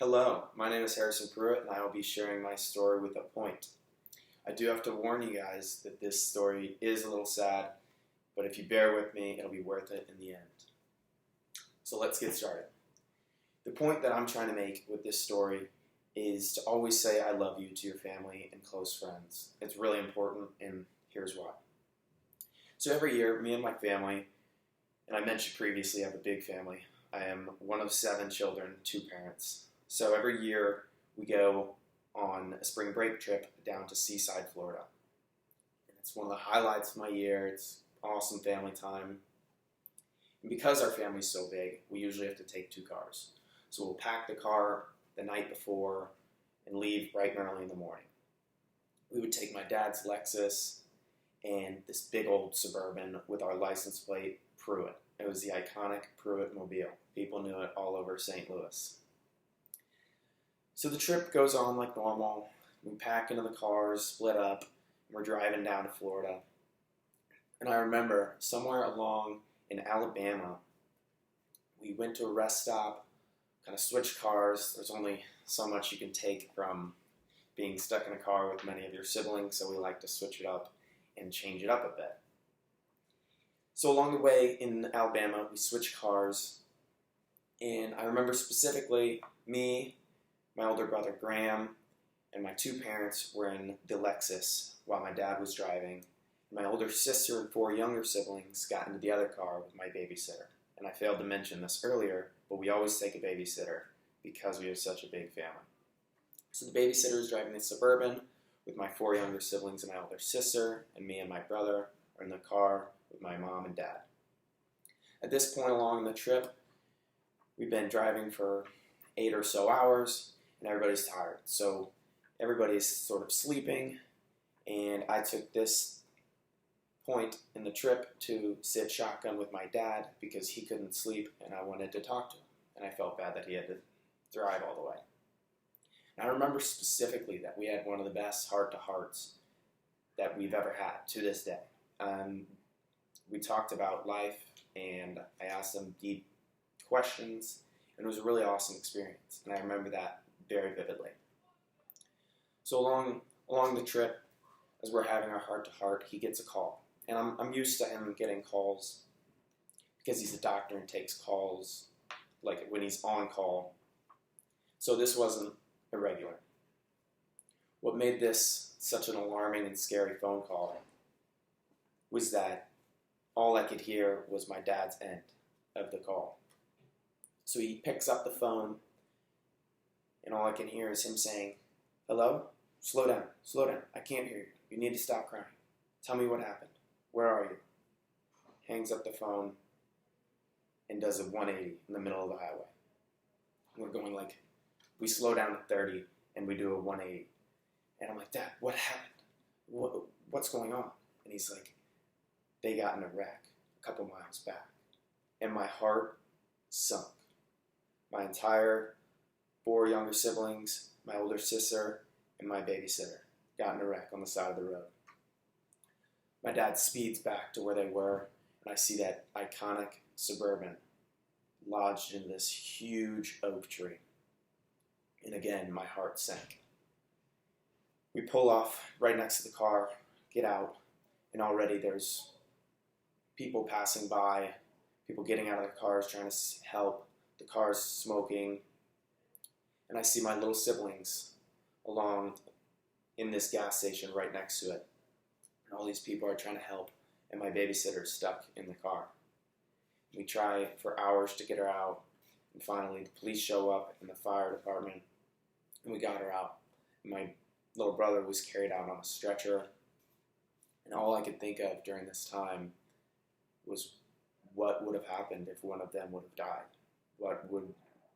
Hello, my name is Harrison Pruett, and I will be sharing my story with a point. I do have to warn you guys that this story is a little sad, but if you bear with me, it'll be worth it in the end. So let's get started. The point that I'm trying to make with this story is to always say I love you to your family and close friends. It's really important, and here's why. So every year, me and my family, and I mentioned previously I have a big family. I am one of 7 children, 2 parents. So every year we go on a spring break trip down to Seaside, Florida. And it's one of the highlights of my year. It's awesome family time. And because our family's so big, we usually have to take 2 cars. So we'll pack the car the night before and leave bright and early in the morning. We would take my dad's Lexus and this big old Suburban with our license plate, Pruett. It was the iconic Pruett mobile. People knew it all over St. Louis. So the trip goes on like normal. We pack into the cars, split up, and we're driving down to Florida. And I remember somewhere along in Alabama, we went to a rest stop, kind of switched cars. There's only so much you can take from being stuck in a car with many of your siblings, so we like to switch it up and change it up a bit. So along the way in Alabama, we switched cars, and I remember specifically me, my older brother Graham, and my 2 parents were in the Lexus while my dad was driving. My older sister and 4 younger siblings got into the other car with my babysitter. And I failed to mention this earlier, but we always take a babysitter because we have such a big family. So the babysitter is driving the Suburban with my 4 younger siblings and my older sister, and me and my brother are in the car with my mom and dad. At this point along the trip, we've been driving for 8 or so hours, and everybody's tired. So everybody's sort of sleeping, and I took this point in the trip to sit shotgun with my dad because he couldn't sleep and I wanted to talk to him. And I felt bad that he had to drive all the way. And I remember specifically that we had one of the best heart-to-hearts that we've ever had to this day. We talked about life, and I asked him deep questions, and it was a really awesome experience. And I remember that very vividly. So along the trip, as we're having our heart-to-heart, he gets a call. And I'm used to him getting calls because he's a doctor and takes calls like when he's on call. So this wasn't irregular. What made this such an alarming and scary phone call was that all I could hear was my dad's end of the call. So he picks up the phone, and all I can hear is him saying, "Hello? Slow down, I can't hear you. You need to stop crying. Tell me what happened. Where are you?" Hangs up the phone and does a 180 in the middle of the highway. We're going like, we slow down to 30 and we do a 180. And I'm like, "Dad, what happened? What's going on?" And he's like, "They got in a wreck a couple miles back." And my heart sunk. My entire 4 younger siblings, my older sister, and my babysitter got in a wreck on the side of the road. My dad speeds back to where they were, and I see that iconic Suburban lodged in this huge oak tree. And again, my heart sank. We pull off right next to the car, get out, and already there's people passing by, people getting out of their cars trying to help, the car's smoking, and I see my little siblings along in this gas station right next to it. And all these people are trying to help, and my babysitter's stuck in the car. We try for hours to get her out, and finally the police show up and the fire department, and we got her out. My little brother was carried out on a stretcher, and all I could think of during this time was what would have happened if one of them would have died. What would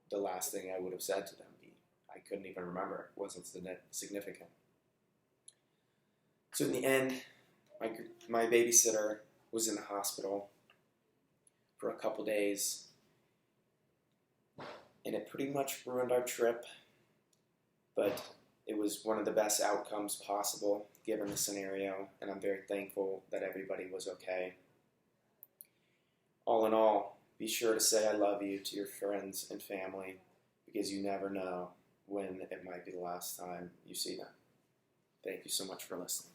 the last thing I would have said to them be? I couldn't even remember. It wasn't significant. So in the end, my babysitter was in the hospital for a couple days, and it pretty much ruined our trip, but it was one of the best outcomes possible given the scenario, and I'm very thankful that everybody was okay. All in all, be sure to say I love you to your friends and family, because you never know when it might be the last time you see them. Thank you so much for listening.